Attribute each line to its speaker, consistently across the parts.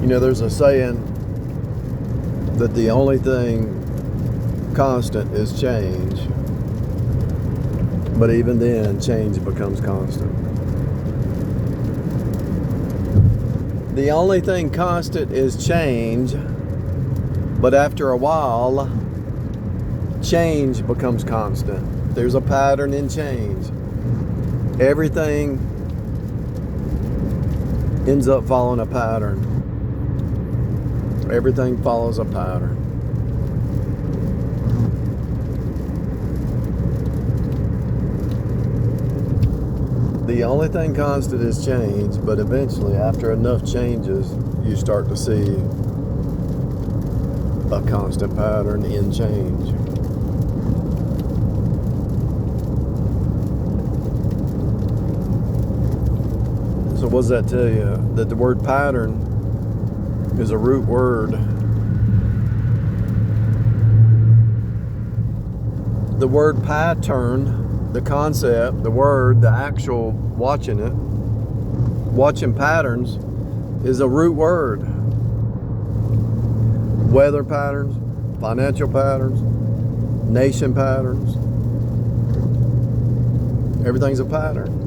Speaker 1: There's a saying that the only thing constant is change. But even then, change becomes constant. The only thing constant is change, but after a while, change becomes constant. There's a pattern in change. Everything ends up following a pattern. Everything follows a pattern. The only thing constant is change, but eventually, after enough changes, you start to see a constant pattern in change. So what does that tell you? That the word pattern is a root word. The word pattern, the concept, the word, the actual watching patterns is a root word. Weather patterns, financial patterns, nation patterns. Everything's a pattern.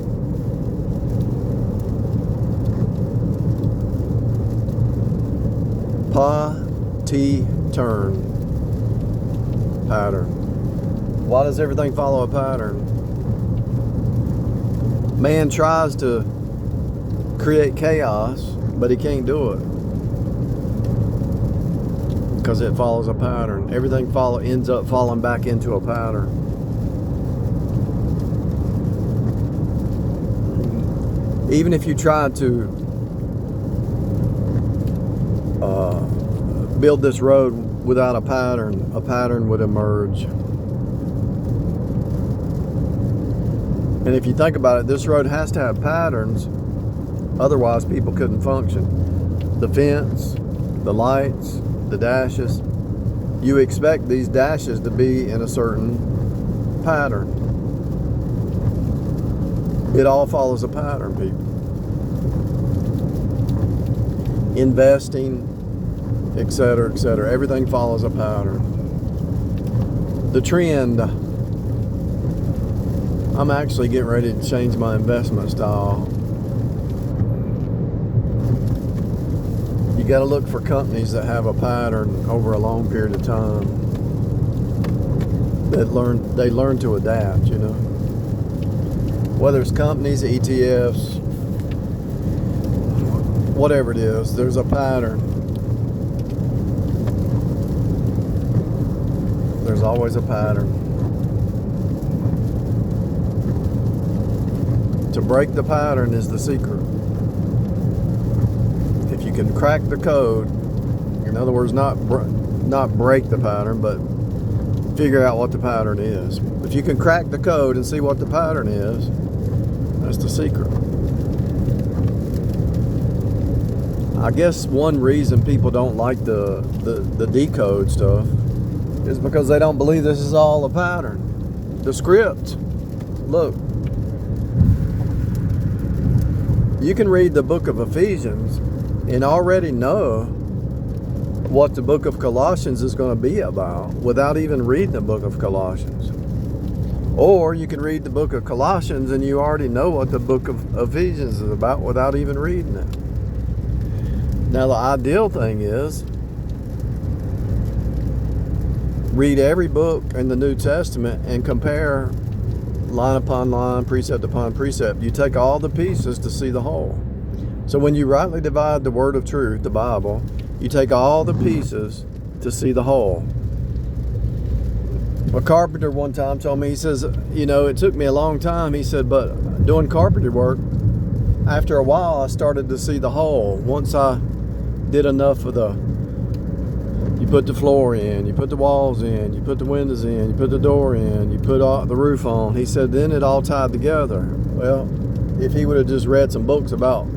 Speaker 1: Turn. Pattern. Why does everything follow a pattern? Man tries to create chaos, but he can't do it because it follows a pattern. Everything ends up falling back into a pattern. Even if you tried to build this road without a pattern would emerge. And if you think about it, this road has to have patterns, otherwise people couldn't function. The fence, the lights, the dashes, you expect these dashes to be in a certain pattern. It all follows a pattern, people. Investing, etc., etc. Everything follows a pattern. The trend. I'm actually getting ready to change my investment style. You got to look for companies that have a pattern over a long period of time. They learn to adapt, Whether it's companies, ETFs, whatever it is, there's a pattern. There's always a pattern. To break the pattern is the secret. If you can crack the code, in other words, not break the pattern, but figure out what the pattern is. If you can crack the code and see what the pattern is, that's the secret. I guess one reason people don't like the decode stuff is because they don't believe this is all a pattern. The script. Look. You can read the book of Ephesians and already know what the book of Colossians is going to be about without even reading the book of Colossians. Or you can read the book of Colossians and you already know what the book of Ephesians is about without even reading it. Now the ideal thing is read every book in the New Testament and compare line upon line, precept upon precept. You take all the pieces to see the whole. So when you rightly divide the word of truth, the Bible, you take all the pieces to see the whole. A carpenter one time told me, he says, it took me a long time. He said, but doing carpentry work, after a while, I started to see the whole. Once I did enough of you put the floor in, you put the walls in, you put the windows in, you put the door in, you put the roof on. He said, then it all tied together. Well, if he would have just read some books about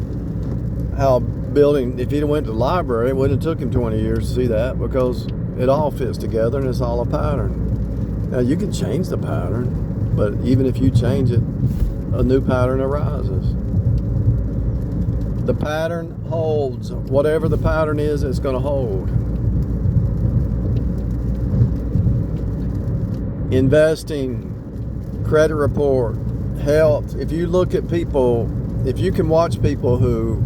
Speaker 1: how building, if he'd went to the library, it wouldn't have took him 20 years to see that, because it all fits together and it's all a pattern. Now, you can change the pattern, but even if you change it, a new pattern arises. The pattern holds. Whatever the pattern is, it's going to hold. Investing, credit report, health. If you look at people, if you can watch people who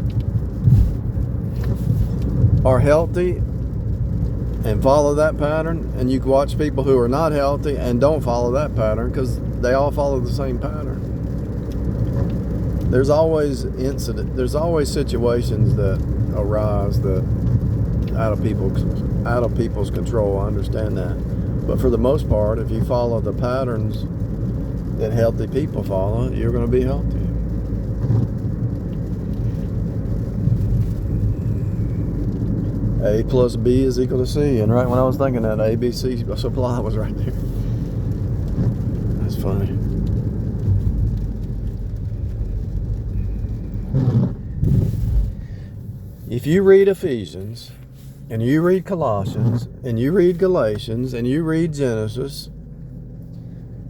Speaker 1: are healthy and follow that pattern, and you can watch people who are not healthy and don't follow that pattern, because they all follow the same pattern. There's always there's always situations that arise that out of people's control. I understand that. But for the most part, if you follow the patterns that healthy people follow, you're going to be healthy. A plus B is equal to C. And right when I was thinking that, ABC supply was right there. That's funny. If you read Ephesians, and you read Colossians, and you read Galatians, and you read Genesis,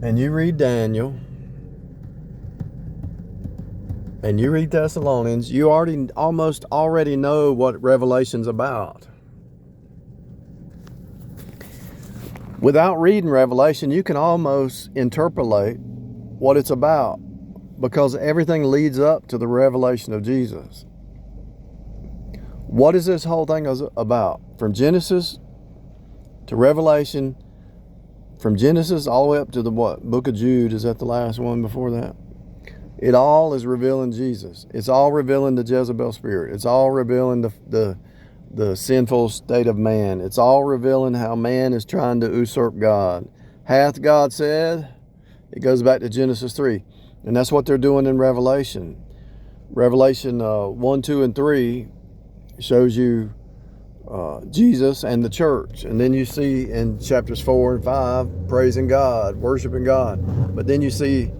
Speaker 1: and you read Daniel, and you read Thessalonians, you almost already know what Revelation's about. Without reading Revelation, you can almost interpolate what it's about, because everything leads up to the revelation of Jesus. What is this whole thing about? From Genesis to Revelation, from Genesis all the way up to the Book of Jude, is that the last one before that? It all is revealing Jesus. It's all revealing the Jezebel spirit. It's all revealing the sinful state of man. It's all revealing how man is trying to usurp God. Hath God said? It goes back to Genesis 3. And that's what they're doing in Revelation. Revelation 1, 2, and 3 shows you Jesus and the church. And then you see in chapters 4 and 5, praising God, worshiping God. But then you see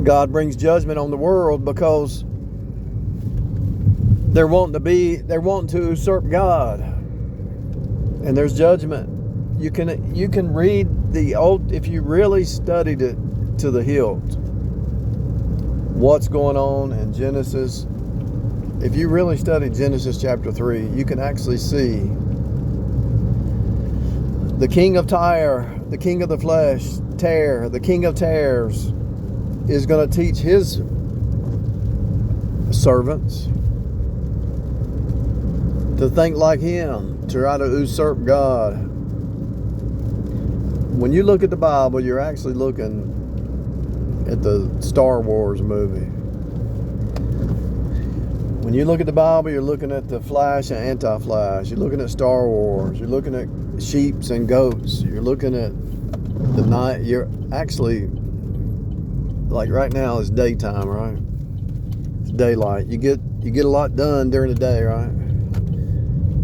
Speaker 1: God brings judgment on the world because they're wanting to usurp God. And there's judgment. You can read the old, if you really studied it to the hilt, what's going on in Genesis. If you really study Genesis chapter 3, you can actually see the king of Tyre, the king of the flesh, the king of tares, is going to teach his servants to think like him, to try to usurp God. When you look at the Bible, you're actually looking at the Star Wars movie. When you look at the Bible, you're looking at the Flash and Anti-Flash. You're looking at Star Wars. You're looking at sheeps and goats. You're looking at the night. You're actually, like right now, it's daytime, right? It's daylight. You get a lot done during the day, right?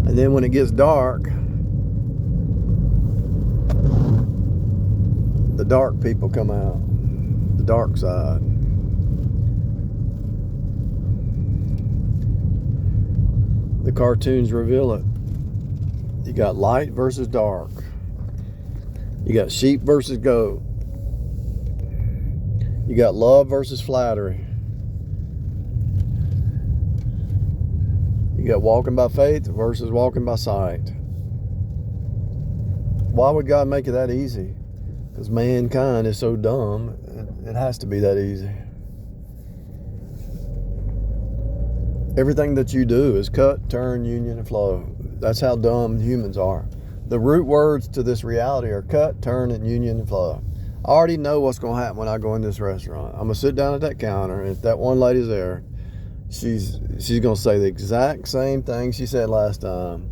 Speaker 1: And then when it gets dark, the dark people come out. The dark side. The cartoons reveal it. You got light versus dark. You got sheep versus goat. You got love versus flattery. You got walking by faith versus walking by sight. Why would God make it that easy? Because mankind is so dumb, it has to be that easy. Everything that you do is cut, turn, union, and flow. That's how dumb humans are. The root words to this reality are cut, turn, and union, and flow. I already know what's going to happen when I go in this restaurant. I'm going to sit down at that counter, and if that one lady's there, she's going to say the exact same thing she said last time.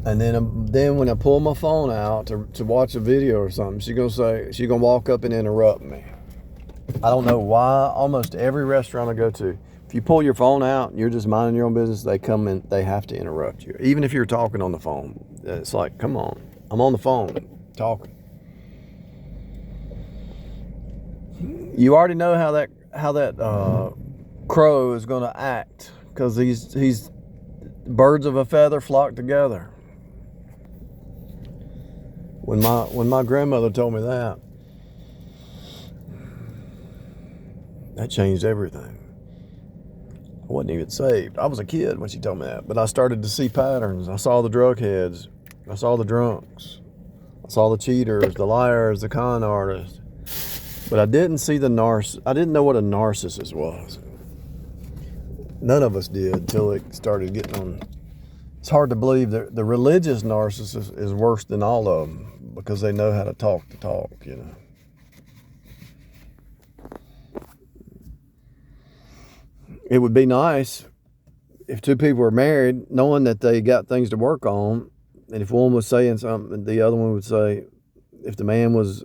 Speaker 1: And then when I pull my phone out to watch a video or something, she's going to walk up and interrupt me. I don't know why. Almost every restaurant I go to, if you pull your phone out and you're just minding your own business, they come in, they have to interrupt you. Even if you're talking on the phone. It's like, come on, I'm on the phone talking. You already know how that crow is going to act, because he's birds of a feather flock together. When my grandmother told me that, That changed everything. I wasn't even saved. I was a kid when she told me that. But I started to see patterns. I saw the drug heads. I saw the drunks. I saw the cheaters, the liars, the con artists. But I didn't see I didn't know what a narcissist was. None of us did until it started getting on. It's hard to believe that the religious narcissist is worse than all of them because they know how to talk, you know. It would be nice if two people were married, knowing that they got things to work on, and if one was saying something, the other one would say, if the man was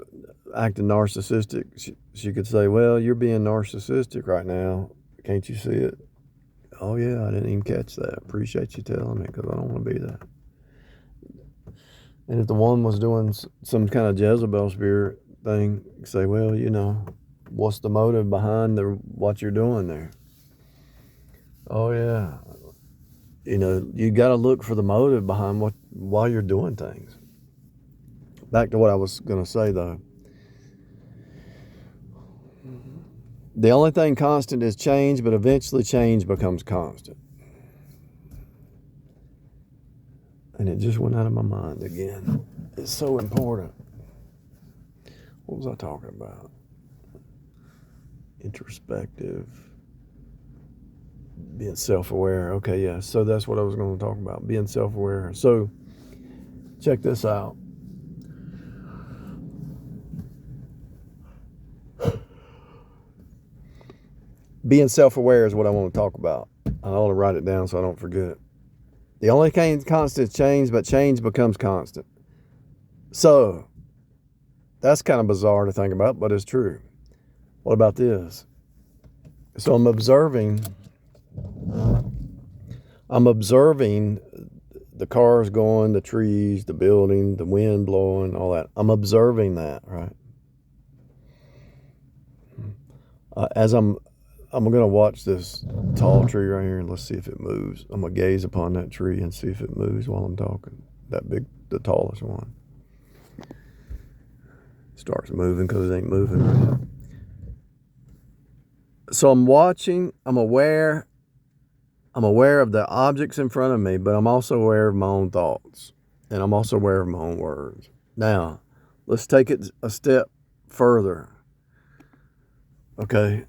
Speaker 1: acting narcissistic, she could say, well, you're being narcissistic right now. Can't you see it? Oh, yeah, I didn't even catch that. Appreciate you telling me because I don't want to be that. And if the one was doing some kind of Jezebel spirit thing, say, well, you know, what's the motive behind what you're doing there? Oh, yeah. You know, you got to look for the motive behind why you're doing things. Back to what I was going to say, though. The only thing constant is change, but eventually change becomes constant. And it just went out of my mind again. It's so important. What was I talking about? Introspective. Being self-aware. Okay, yeah. So that's what I was going to talk about. Being self-aware. So check this out. Being self-aware is what I want to talk about. I want to write it down so I don't forget it. The only constant is change, but change becomes constant. So, that's kind of bizarre to think about, but it's true. What about this? So I'm observing the cars going, the trees, the building, the wind blowing, all that. I'm observing that, right? As I'm going to watch this tall tree right here and let's see if it moves. I'm going to gaze upon that tree and see if it moves while I'm talking. That big, the tallest one. Starts moving because it ain't moving right. So I'm watching, I'm aware of the objects in front of me, but I'm also aware of my own thoughts. And I'm also aware of my own words. Now, let's take it a step further. Okay?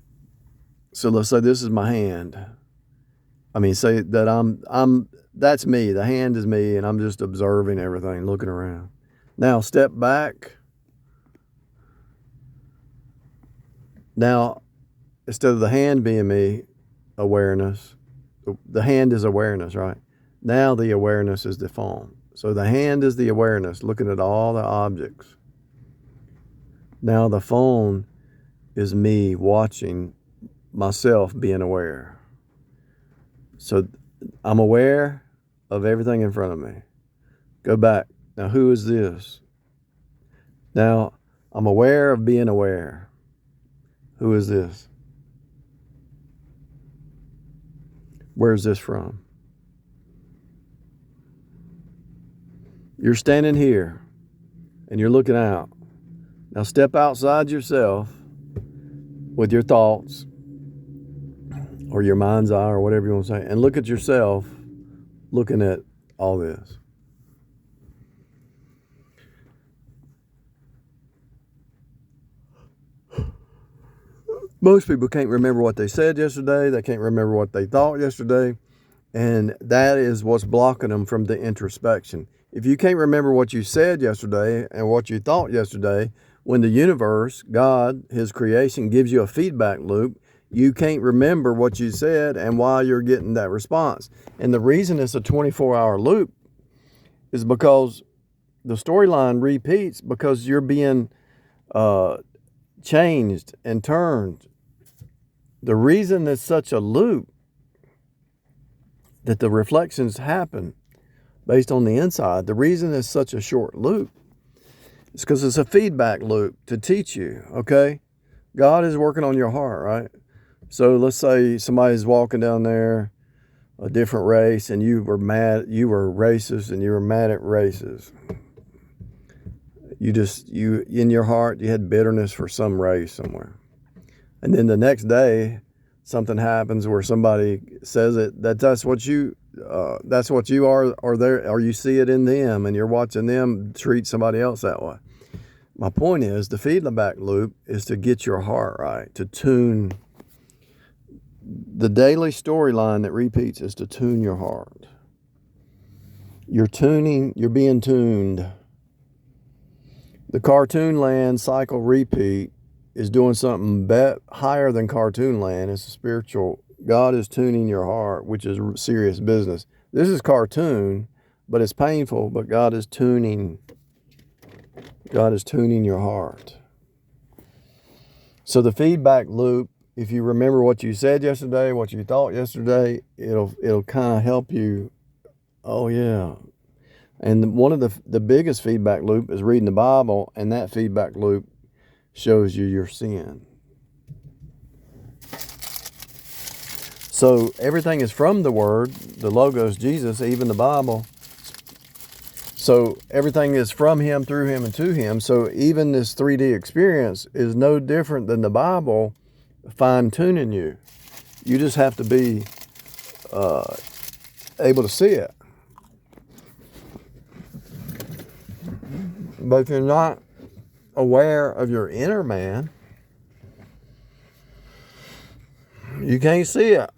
Speaker 1: So let's say this is my hand. I mean, say that that's me. The hand is me, and I'm just observing everything, looking around. Now, step back. Now, instead of the hand being me, awareness. The hand is awareness, right? Now the awareness is the phone. So the hand is the awareness, looking at all the objects. Now the phone is me watching myself being aware. So I'm aware of everything in front of me. Go back. Now who is this? Now I'm aware of being aware. Who is this? Where's this from? You're standing here and you're looking out. Now step outside yourself with your thoughts or your mind's eye or whatever you want to say, and look at yourself looking at all this. Most people can't remember what they said yesterday. They can't remember what they thought yesterday. And that is what's blocking them from the introspection. If you can't remember what you said yesterday and what you thought yesterday, when the universe, God, His creation, gives you a feedback loop, you can't remember what you said and why you're getting that response. And the reason it's a 24-hour loop is because the storyline repeats because you're being changed and turned. The reason it's such a loop, that the reflections happen based on the inside, the reason it's such a short loop is because it's a feedback loop to teach you, okay? God is working on your heart, right? So let's say somebody's walking down there, a different race, and you were racist and you were mad at races. You in your heart, you had bitterness for some race somewhere. And then the next day, something happens where somebody says that's what you are, or you see it in them, and you're watching them treat somebody else that way. My point is, the feedback loop is to get your heart right, to tune. The daily storyline that repeats is to tune your heart. You're being tuned. The cartoon land cycle repeat is doing something higher than cartoon land. It's a spiritual. God is tuning your heart, which is serious business. This is cartoon, but it's painful, but God is tuning your heart. So the feedback loop, if you remember what you said yesterday, what you thought yesterday, it'll kind of help you. Oh yeah. And one of the biggest feedback loop is reading the Bible, and that feedback loop shows you your sin. So everything is from the Word, the Logos, Jesus, even the Bible. So everything is from Him, through Him, and to Him. So even this 3D experience is no different than the Bible fine-tuning you. You just have to be able to see it. But if you're not aware of your inner man, you can't see it.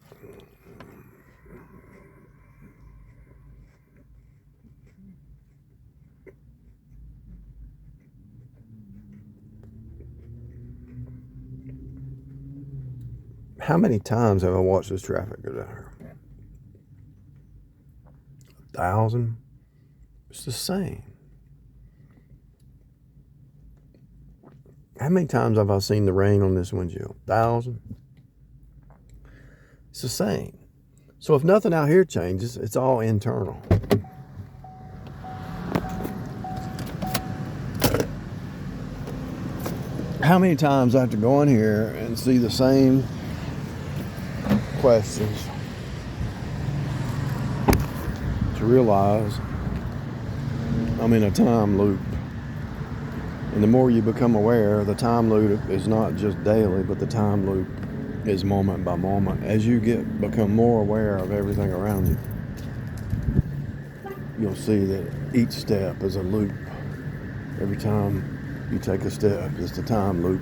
Speaker 1: How many times have I watched this traffic go down here? 1,000? It's the same. How many times have I seen the rain on this windshield? 1,000? It's the same. So if nothing out here changes, it's all internal. How many times I have to go in here and see the same questions to realize I'm in a time loop? And the more you become aware, the time loop is not just daily, but the time loop is moment by moment. As you become more aware of everything around you, you'll see that each step is a loop. Every time you take a step, it's the time loop.